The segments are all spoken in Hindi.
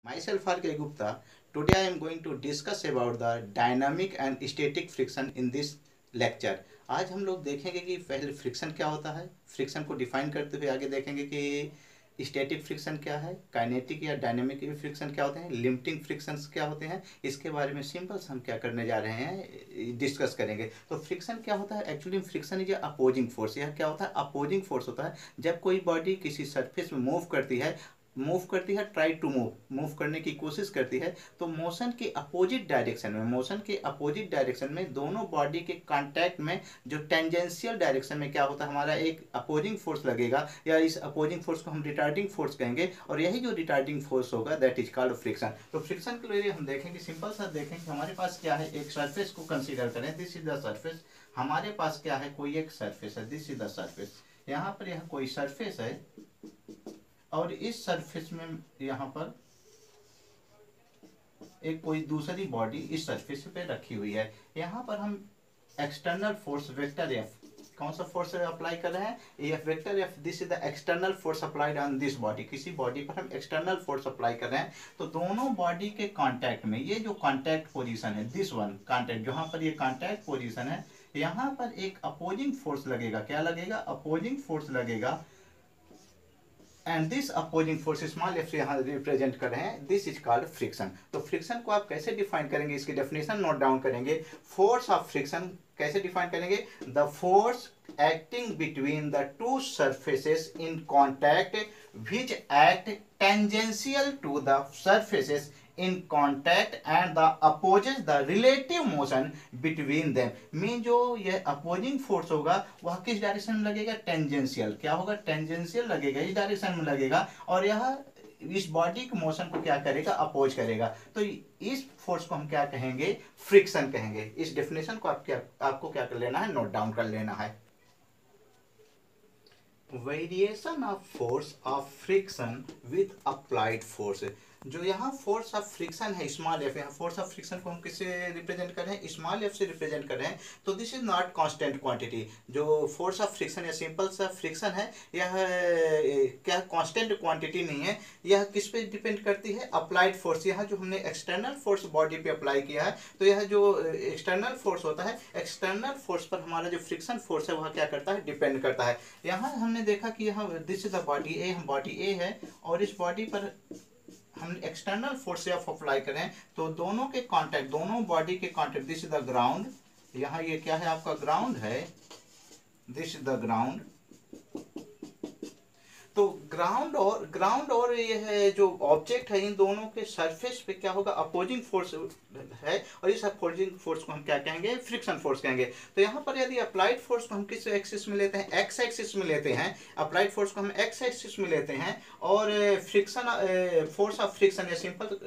Myself R.K. Gupta. Today I am going to discuss about the dynamic and static friction in this lecture. आज हम लोग देखेंगे कि पहले फ्रिक्शन क्या होता है, फ्रिक्शन को डिफाइन करते हुए आगे देखेंगे कि स्टैटिक फ्रिक्शन क्या है, काइनेटिक या डायनामिक फ्रिक्शन क्या होते हैं, लिमिटिंग फ्रिक्शंस क्या होते हैं, इसके बारे में सिंपल हम क्या करने जा रहे हैं डिस्कस करेंगे। तो फ्रिक्शन क्या होता है, actually friction is opposing force. यह क्या होता है, अपोजिंग फोर्स होता है जब कोई बॉडी किसी सरफेस में मूव करती है ट्राई टू मूव करने की कोशिश करती है, तो मोशन के अपोजिट डायरेक्शन में दोनों बॉडी के कांटेक्ट में जो टेंजेंशियल डायरेक्शन में क्या होता है, हमारा एक अपोजिंग फोर्स लगेगा, या इस अपोजिंग फोर्स को हम रिटार्डिंग फोर्स कहेंगे, और यही जो रिटार्डिंग फोर्स होगा दैट इज कॉल्ड फ्रिक्शन। तो फ्रिक्शन के लिए हम देखेंगे, सिंपल सा देखेंगे, हमारे पास क्या है, एक सरफेस को कंसीडर करें, दिस इज द सरफेस। हमारे पास क्या है, कोई एक सरफेस है, दिस इज द सरफेस। यहाँ पर यह कोई सरफेस है और इस सरफेस में यहाँ पर एक कोई दूसरी बॉडी इस सरफेस पे रखी हुई है। यहाँ पर हम एक्सटर्नल फोर्स वेक्टर एफ, कौन सा फोर्स अप्लाई कर रहे हैं, F vector F. This is the external force applied on this body. किसी बॉडी पर हम एक्सटर्नल फोर्स अप्लाई कर रहे हैं, तो दोनों बॉडी के कांटेक्ट में ये जो कांटेक्ट पोजीशन है, दिस वन कांटेक्ट, जहां पर ये कांटेक्ट पोजीशन है, यहाँ पर एक अपोजिंग फोर्स लगेगा। क्या लगेगा, अपोजिंग फोर्स लगेगा। And this opposing force small F से यहाँ रिप्रेजेंट कर रहे हैं, दिस इज कॉल्ड फ्रिक्शन। तो फ्रिक्शन को आप कैसे डिफाइन करेंगे, इसकी डेफिनेशन नोट डाउन करेंगे। फोर्स ऑफ फ्रिक्शन कैसे डिफाइन करेंगे, the force acting between the two surfaces in contact which act tangential to the surfaces in contact and the opposes the relative motion between them। Mean जो ये अपोजिंग फोर्स होगा वह किस डायरेक्शन में लगेगा, टेंजेंशियल। क्या होगा, टेंजेंशियल लगेगा, इस डायरेक्शन में लगेगा, और यह इस बॉडी के मोशन को क्या करेगा, अपोज करेगा। तो इस फोर्स को हम क्या कहेंगे, फ्रिक्शन कहेंगे। इस डेफिनेशन को आपको क्या कर लेना है, नोट डाउन कर लेना है। Variation of force of friction with applied force. जो यहाँ फोर्स ऑफ फ्रिक्शन है स्मॉल एफ, यहाँ फोर्स ऑफ फ्रिक्शन को हम किससे रिप्रेजेंट कर रहे हैं, स्मॉल एफ से रिप्रेजेंट कर रहे हैं। तो this is not constant quantity. जो फोर्स ऑफ फ्रिक्शन या सिंपल सा फ्रिक्शन है, यह क्या कांस्टेंट क्वांटिटी नहीं है। यह किस पे डिपेंड करती है, अप्लाइड फोर्स। यहाँ जो हमने एक्सटर्नल फोर्स बॉडी पे अप्लाई किया है, तो यह जो एक्सटर्नल फोर्स होता है, एक्सटर्नल फोर्स पर हमारा जो फ्रिक्शन फोर्स है वह क्या करता है, डिपेंड करता है। यहाँ हमने देखा कि यहाँ दिस इज द बॉडी ए, हम बॉडी ए है, और इस बॉडी पर हम एक्सटर्नल फोर्स से अप्लाई करें, तो दोनों के कांटेक्ट, दोनों बॉडी के contact, this is the ground, यहाँ ये क्या है, आपका ग्राउंड है, दिस इज द ग्राउंड। तो ग्राउंड और ये है जो ऑब्जेक्ट है, इन दोनों के सरफेस पे क्या होगा, अपोजिंग फोर्स है, और इस अपोजिंग फोर्स को हम क्या कहेंगे, फ्रिक्शन फोर्स कहेंगे। तो यहाँ पर यदि अप्लाइड फोर्स को हम किस एक्सिस में लेते हैं, एक्स एक्सिस में लेते हैं, अप्लाइड फोर्स को हम एक्स एक्सिस में लेते हैं, और फ्रिक्शन फोर्स ऑफ फ्रिक्शन या सिंपल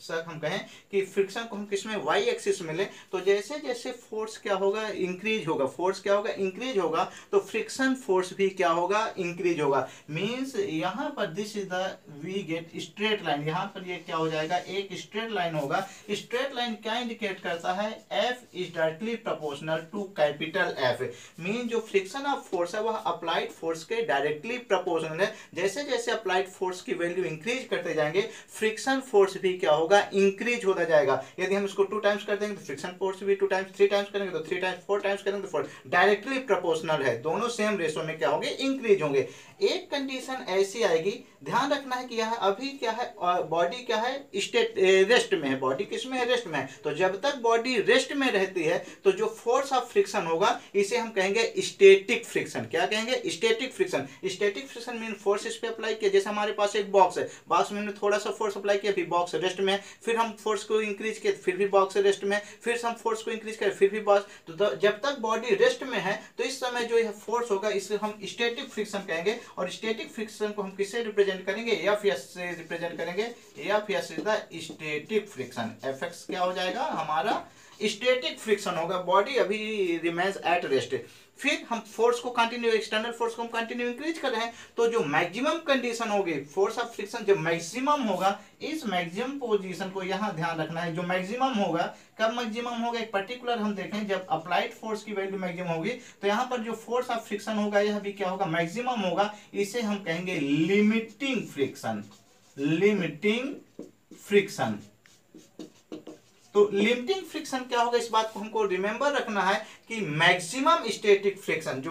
सर हम कहें कि फ्रिक्शन को हम किस में, वाई एक्सिस में लें, तो जैसे जैसे फोर्स क्या होगा, इंक्रीज होगा, फोर्स क्या होगा, इंक्रीज होगा, तो फ्रिक्शन फोर्स भी क्या होगा, इंक्रीज होगा। मीन्स यहाँ पर this is the we get straight line, यहाँ पर ये क्या हो जाएगा, एक स्ट्रेट लाइन होगा। स्ट्रेट लाइन क्या इंडिकेट करता है, F is directly proportional to capital F. Mean जो फ्रिक्शन ऑफ फोर्स है वह अप्लाइड फोर्स के डायरेक्टली प्रोपोर्शनल है। जैसे जैसे अप्लाइड फोर्स की वैल्यू इंक्रीज करते जाएंगे, फ्रिक्शन फोर्स भी क्या होगा, इंक्रीज होता जाएगा। यदि हम इसको 2 टाइम्स कर देंगे तो फ्रिक्शन फोर्स भी 2 टाइम्स, 3 टाइम्स करेंगे तो 3 टाइम्स, 4 टाइम्स करेंगे तो 4। डायरेक्टली प्रोपोर्शनल है, दोनों सेम रेशो में क्या होंगे, इंक्रीज होंगे। एक कंडीशन ऐसी आएगी, ध्यान रखना है कि यह अभी क्या है, बॉडी क्या है, स्टेट रेस्ट में है, बॉडी किस में है, रेस्ट में है। तो जब तक बॉडी रेस्ट में रहती है, तो जो फोर्स ऑफ फ्रिक्शन होगा इसे हम कहेंगे स्टैटिक फ्रिक्शन। क्या कहेंगे, static friction. Static friction mean force इस पे अप्लाई किया, जैसे हमारे पास एक बॉक्स है, बॉक्स में हमने थोड़ा सा फोर्स अप्लाई किया, फिर बॉक्स रेस्ट में, फिर हम फोर्स को इंक्रीज किए, फिर भी बॉक्स रेस्ट में, फिर हम फोर्स को इंक्रीज करें, फिर भी बॉक्स। तो जब तक बॉडी रेस्ट में है, तो इस समय जो यह फोर्स होगा इसे हम स्टैटिक फ्रिक्शन कहेंगे। और स्टैटिक फ्रिक्शन को हम किससे रिप्रेजेंट करेंगे, एफ एस से रिप्रेजेंट करेंगे। F S is the static friction. F x क्या हो जाएगा, हमारा स्टैटिक फ्रिक्शन होगा, बॉडी अभी रिमेन्स एट रेस्ट। फिर हम फोर्स को कंटिन्यू, एक्सटर्नल फोर्स को हम कंटिन्यू इंक्रीज कर रहे हैं, तो जो मैक्सिमम कंडीशन होगी, फोर्स ऑफ फ्रिक्शन जब मैक्सिमम होगा, इस मैक्सिमम पोजीशन को यहाँ ध्यान रखना है। जो मैक्सिमम होगा, कब मैक्सिमम होगा, एक पर्टिकुलर हम देखें, जब अप्लाइड फोर्स की वैल्यू मैक्सिमम होगी, तो यहाँ पर जो फोर्स ऑफ फ्रिक्शन होगा यह भी क्या होगा, मैक्सिमम होगा। इसे हम कहेंगे लिमिटिंग फ्रिक्शन। Limiting friction. तो लिमिटिंग फ्रिक्शन क्या होगा, इस बात को हमको रिमेंबर रखना है कि मैक्सिमम स्टैटिक फ्रिक्शन, जो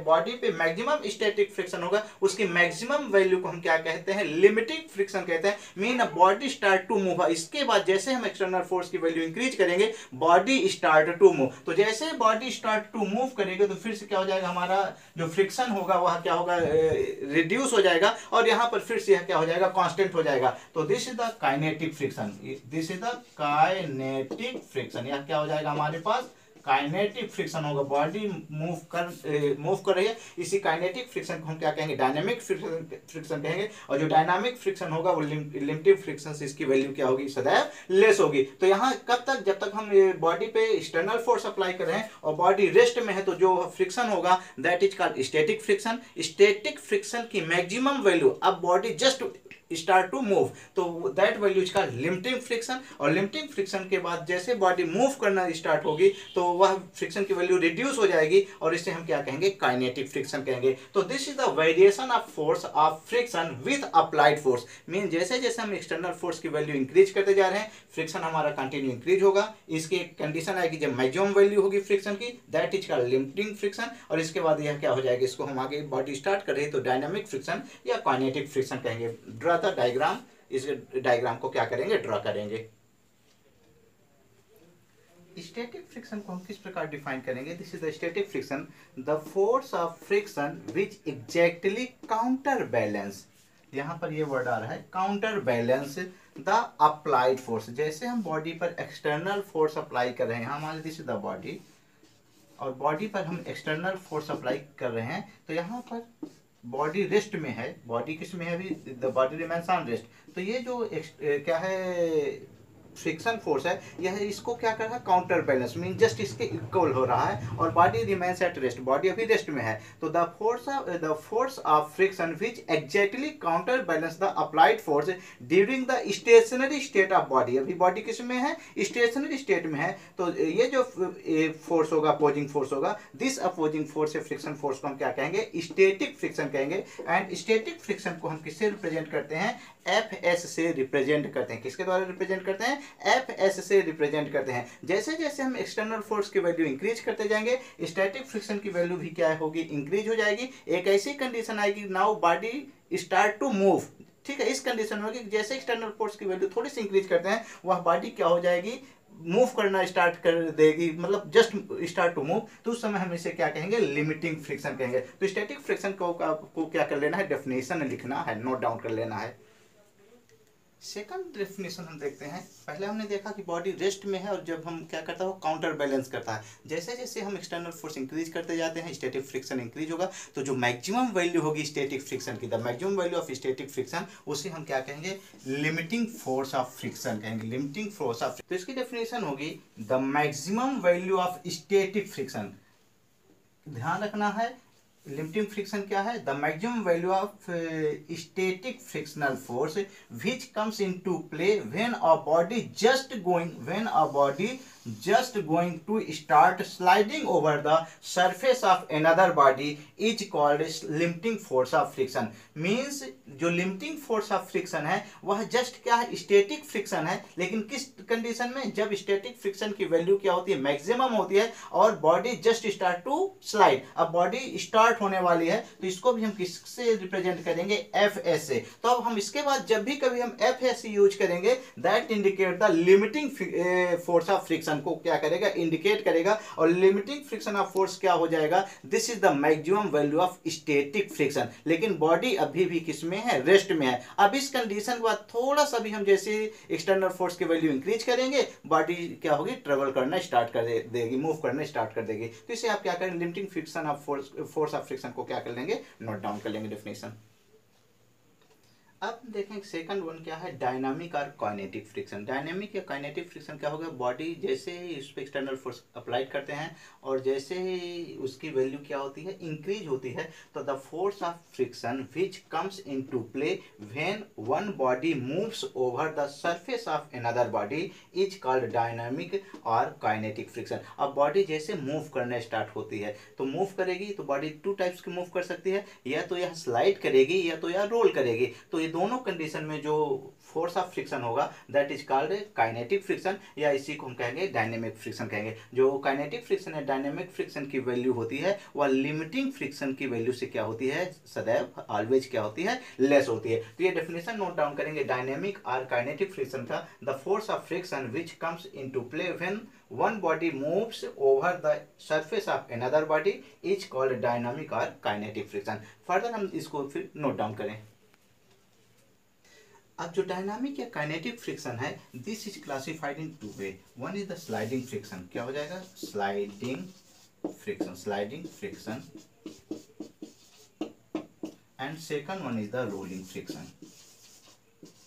बॉडी पे मैक्सिमम स्टैटिक फ्रिक्शन होगा उसकी मैक्सिमम वैल्यू को हम क्या कहते हैं, लिमिटिंग फ्रिक्शन कहते हैं। Mean body start to move. इसके बाद जैसे हम एक्सटर्नल फोर्स की वैल्यू इंक्रीज करेंगे बॉडी स्टार्ट टू मूव। तो जैसे बॉडी स्टार्ट टू मूव करेंगे तो फिर से क्या हो जाएगा, हमारा जो फ्रिक्शन होगा वह क्या होगा, रिड्यूस हो जाएगा और यहाँ पर फिर से यह क्या हो जाएगा, कांस्टेंट हो जाएगा। तो this is the kinetic friction, this is the kinetic friction. यह क्या हो जाएगा हमारे पास, काइनेटिक फ्रिक्शन होगा। बॉडी मूव कर रही है, इसी काइनेटिक फ्रिक्शन को हम क्या कहेंगे, डायनामिक फ्रिक्शन कहेंगे। और जो डायनामिक फ्रिक्शन होगा वो लिमिटिव फ्रिक्शन से इसकी वैल्यू क्या होगी, सदैव लेस होगी। तो यहाँ कब तक, जब तक हम बॉडी पे एक्सटर्नल फोर्स अप्लाई कर रहे हैं और बॉडी रेस्ट में है, तो जो फ्रिक्शन होगा that is called static friction. Static friction की मैक्सिमम वैल्यू, अब body just start to move, तो that value is called limiting friction. और लिमिटिंग फ्रिक्शन के बाद जैसे बॉडी मूव करना स्टार्ट होगी तो वह फ्रिक्शन की वैल्यू रिड्यूस हो जाएगी और इसे हम क्या कहेंगे, काइनेटिक फ्रिक्शन कहेंगे। तो this is the variation of force of friction with applied force. Mean जैसे जैसे हम एक्सटर्नल फोर्स की वैल्यू इंक्रीज करते जा रहे हैं फ्रिक्शन हमारा कंटिन्यू इंक्रीज होगा। इसकी एक कंडीशन आएगी जब मैक्सिमम वैल्यू होगी फ्रिक्शन की, that is called limiting friction. और इसके बाद यह क्या हो जाएगा, इसको हम आगे बॉडी स्टार्ट कर रहे हैं तो डायनामिक फ्रिक्शन या काइनेटिक फ्रिक्शन कहेंगे। ड्रा द डायग्राम, इस डायग्राम को क्या करेंगे, ड्रा करेंगे। स्टैटिक फ्रिक्शन को हम किस प्रकार डिफाइन करेंगे, this is the static friction, the force of friction which exactly counter balance. यहाँ पर ये वर्ड आ रहा है counter balance the applied force. जैसे हम बॉडी पर एक्सटर्नल फोर्स अप्लाई कर रहे हैं, हमारे दिस इज द बॉडी और बॉडी पर हम एक्सटर्नल फोर्स अप्लाई कर रहे हैं, तो यहाँ पर बॉडी रेस्ट में है, बॉडी किस में है अभी, the body remains on rest. तो ये जो क्या है फ्रिक्शन फोर्स है, यह इसको क्या कर रहा है, काउंटर बैलेंस, मीन जस्ट इसके इक्वल हो रहा है और body remains at rest, body अभी रेस्ट में है। तो the force of friction which exactly counter balance the applied force during the stationery state of body. अभी बॉडी किस में है, स्टेशनरी स्टेट में है। तो ये जो फोर्स होगा, अपोजिंग फोर्स होगा, this opposing force friction force को हम क्या कहेंगे, स्टैटिक फ्रिक्शन कहेंगे। एंड स्टैटिक फ्रिक्शन को हम किससे रिप्रेजेंट करते हैं, Fs से रिप्रेजेंट करते हैं। किसके द्वारा रिप्रेजेंट करते हैं, Fs से रिप्रेजेंट करते हैं। जैसे जैसे हम एक्सटर्नल फोर्स की वैल्यू इंक्रीज करते जाएंगे स्टैटिक फ्रिक्शन की वैल्यू भी क्या होगी, इंक्रीज हो जाएगी। एक ऐसी कंडीशन आएगी, now body start to move, ठीक है। इस कंडीशन में होगी जैसे एक्सटर्नल फोर्स की वैल्यू थोड़ी सी इंक्रीज करते हैं वह बॉडी क्या हो जाएगी, मूव करना स्टार्ट कर देगी, मतलब जस्ट स्टार्ट टू मूव। तो उस समय हम इसे क्या कहेंगे, लिमिटिंग फ्रिक्शन कहेंगे। तो स्टैटिक फ्रिक्शन को क्या कर लेना है, डेफिनेशन लिखना है, नोट डाउन कर लेना है। सेकंड डेफिनेशन हम देखते हैं। पहले हमने देखा कि बॉडी रेस्ट में है और जब हम क्या करता है वो काउंटर बैलेंस करता है। जैसे जैसे हम एक्सटर्नल फोर्स इंक्रीज करते जाते हैं स्टैटिक फ्रिक्शन इंक्रीज होगा। तो जो मैक्सिमम वैल्यू होगी स्टैटिक फ्रिक्शन की, the maximum value of static friction, उसे हम क्या कहेंगे, लिमिटिंग फोर्स ऑफ फ्रिक्शन कहेंगे, लिमिटिंग फोर्स ऑफ। तो इसकी डेफिनेशन होगी the maximum value of static friction. ध्यान रखना है लिमिटिंग फ्रिक्शन क्या है, the maximum value of static frictional force which comes into play when a body just going to start sliding over the surface of another body is called limiting force of friction। means जो limiting force of friction है वह just क्या है, static friction है। लेकिन किस कंडीशन में, जब static friction की वैल्यू क्या होती है, मैक्सिमम होती है और body just start to slide. अब बॉडी स्टार्ट होने वाली है तो इसको भी हम किससे रिप्रेजेंट करेंगे, Fs से। तो अब हम इसके बाद जब भी कभी हम Fs यूज करेंगे that indicate the limiting force of friction को क्या करेगा, इंडिकेट करेगा। और लिमिटिंग फ्रिक्शन ऑफ फोर्स क्या हो जाएगा, this is the maximum value of static friction. लेकिन बॉडी अभी भी किस में है, रेस्ट में है। अब इस कंडीशन के बाद थोड़ा सा भी हम जैसे एक्सटर्नल फोर्स की वैल्यू इंक्रीज करेंगे बॉडी क्या होगी, ट्रेवल करना स्टार्ट कर देगी, मूव करना स्टार्ट कर देगी। तो इसे आप क्या करें, limiting friction of force of friction को क्या कर लेंगे, नोट डाउन कर लेंगे डेफिनेशन। अब देखें सेकंड वन क्या है, डायनामिक और काइनेटिक फ्रिक्शन। डायनामिक या काइनेटिक फ्रिक्शन क्या होगा, बॉडी जैसे ही उस पर एक्सटर्नल फोर्स अप्लाई करते हैं और जैसे ही उसकी वैल्यू क्या होती है, इंक्रीज होती है, तो the force of friction which comes into play when one body moves over the surface of another body is called dynamic और काइनेटिक फ्रिक्शन। अब बॉडी जैसे मूव करना स्टार्ट होती है तो मूव करेगी तो बॉडी टू टाइप्स की मूव कर सकती है, या तो यह स्लाइड करेगी या तो यह रोल करेगी। तो ये दोनों कंडीशन में जो फोर्स ऑफ फ्रिक्शन होगा that is called kinetic friction, या इसी को हम कहेंगे डायनेमिक फ्रिक्शन कहेंगे। जो काइनेटिक फ्रिक्शन है, डायनेमिक फ्रिक्शन की वैल्यू होती है वह लिमिटिंग फ्रिक्शन की वैल्यू से क्या होती है, सदैव ऑलवेज क्या होती है, लेस होती है। तो ये डेफिनेशन नोट डाउन करेंगे डायनेमिक और काइनेटिक फ्रिक्शन का। The force of friction which comes into play when one body moves over the surface of another body is called dynamic or kinetic friction। Further हम इसको फिर नोट डाउन करें। अब जो डायनामिक या काइनेटिक फ्रिक्शन है, this is classified in two way. One is the sliding friction, क्या हो जाएगा, sliding friction, sliding friction, and second one is the rolling friction,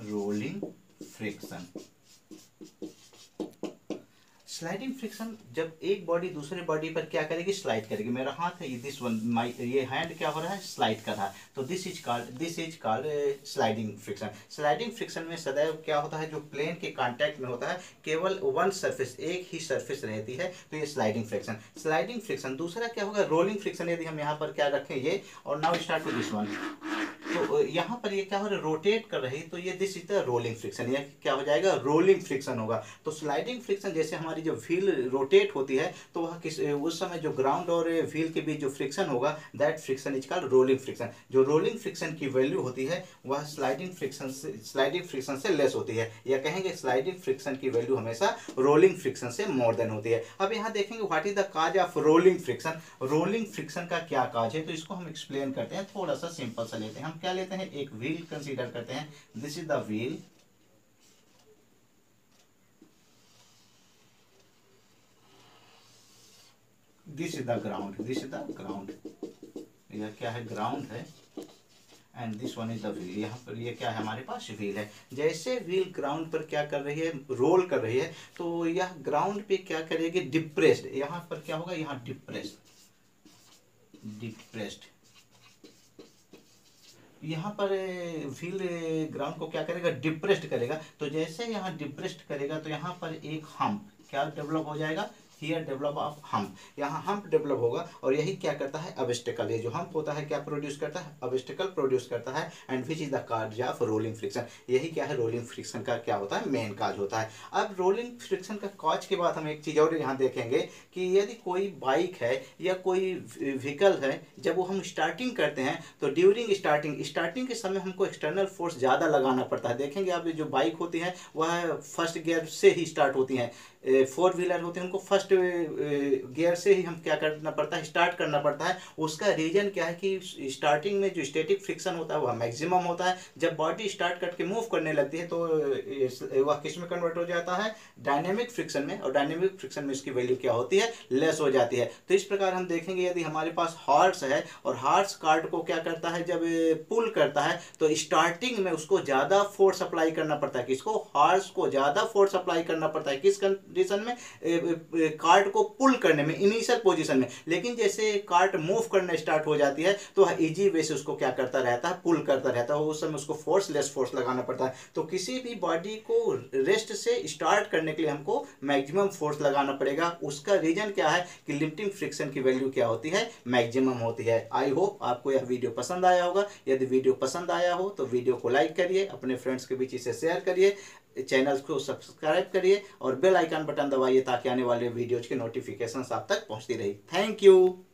rolling friction. Sliding friction जब एक बॉडी दूसरे बॉडी पर क्या करेगी, स्लाइड करेगी। मेरा हाथ है, दिस वन माय, ये हैंड क्या हो रहा है, स्लाइड कर रहा है, तो this is called sliding friction. Sliding friction में सदैव क्या होता है, जो प्लेन के कांटेक्ट में होता है केवल वन सरफेस, एक ही सरफेस रहती है, तो ये स्लाइडिंग फ्रिक्शन, स्लाइडिंग फ्रिक्शन। दूसरा क्या होगा, रोलिंग फ्रिक्शन। यदि हम यहाँ पर क्या रखें ये, और now start with this one, तो यहाँ पर ये क्या हो रहा है, रोटेट कर रही, तो ये this is the rolling friction, ये क्या हो जाएगा, रोलिंग फ्रिक्शन होगा। तो स्लाइडिंग फ्रिक्शन जैसे हमारी जो व्हील रोटेट होती है, तो वह किस उस समय जो ग्राउंड और व्हील के बीच जो फ्रिक्शन होगा that friction is called rolling friction. जो रोलिंग फ्रिक्शन की वैल्यू होती है वह स्लाइडिंग फ्रिक्शन से लेस होती है, या कहेंगे स्लाइडिंग फ्रिक्शन की वैल्यू हमेशा रोलिंग फ्रिक्शन से मोर देन होती है। अब यहाँ देखेंगे what is the cause of rolling friction, rolling friction का क्या काज है, तो इसको हम एक्सप्लेन करते हैं, थोड़ा सा सिंपल सा लेते हैं। हम क्या लेते हैं, एक व्हील कंसीडर करते हैं, this is the wheel, this is the ground, this is the ground, यह क्या है, ग्राउंड है, and this one is the wheel. यहाँ पर ये क्या है, हमारे पास व्हील है। जैसे व्हील ग्राउंड पर क्या कर रही है, रोल कर रही है, तो यह ग्राउंड पे क्या करेगी, डिप्रेस्ड, यहाँ पर क्या होगा, यहाँ डिप्रेस्ड, डिप्रेस्ड, यहाँ पर व्हील ग्राउंड को क्या करेगा, डिप्रेस्ड करेगा। तो जैसे यहाँ डिप्रेस्ड करेगा तो यहाँ पर एक हम्प क्या डेवलप हो जाएगा, हियर डेवलप ऑफ हम्प, यहाँ हम्प डेवलप होगा, और यही क्या करता है, ऑब्स्टेकल। ये जो हम्प होता है क्या प्रोड्यूस करता है, ऑब्स्टेकल प्रोड्यूस करता है, and which is the cause of rolling friction. यही क्या है, रोलिंग फ्रिक्शन का क्या होता है, मेन काज होता है। अब रोलिंग फ्रिक्शन का काज के बाद हम एक चीज और यहाँ देखेंगे कि यदि कोई बाइक है या कोई व्हीकल है, जब वो हम स्टार्टिंग करते हैं तो ड्यूरिंग स्टार्टिंग के समय हमको एक्सटर्नल फोर्स ज़्यादा लगाना पड़ता है। देखेंगे आप जो बाइक होती है वह फर्स्ट गियर से ही स्टार्ट होती हैं, फोर व्हीलर होते हैं उनको फर्स्ट गियर से ही हम क्या करना पड़ता है, स्टार्ट करना पड़ता है। उसका रीजन क्या है कि स्टार्टिंग में जो स्टैटिक फ्रिक्शन होता है वह मैक्सिमम होता है, जब बॉडी स्टार्ट करके मूव करने लगती है तो वह किस में कन्वर्ट हो जाता है, डायनेमिक फ्रिक्शन में, और डायनेमिक फ्रिक्शन में इसकी वैल्यू क्या होती है, लेस हो जाती है। तो इस प्रकार हम देखेंगे यदि हमारे पास हॉर्स है और हॉर्स कार्ट को क्या करता है, जब पुल करता है तो स्टार्टिंग में उसको ज़्यादा फोर्स अप्लाई करना पड़ता है, किसको, हॉर्स को ज़्यादा फोर्स अप्लाई करना पड़ता है, किस कंडीशन में, कार्ट को पुल करने में, इनिशियल पोजीशन में। लेकिन जैसे कार्ट मूव करना स्टार्ट हो जाती है तो वह इजी वे से उसको क्या करता रहता है, पुल करता रहता है, उस समय उसको लेस फोर्स लगाना पड़ता है। तो किसी भी बॉडी को रेस्ट से स्टार्ट करने के लिए हमको मैक्सिमम फोर्स लगाना पड़ेगा। उसका रीजन क्या है कि लिफ्टिंग फ्रिक्शन की वैल्यू क्या होती है, मैक्सिमम होती है। आई होप आपको यह वीडियो पसंद आया होगा। यदि वीडियो पसंद आया हो तो वीडियो को लाइक करिए, अपने फ्रेंड्स के बीच इसे शेयर करिए, चैनल को सब्सक्राइब करिए और बेल आइकन बटन दबाइए ताकि आने वाले वीडियोज की नोटिफिकेशंस आप तक पहुंचती रही। Thank you.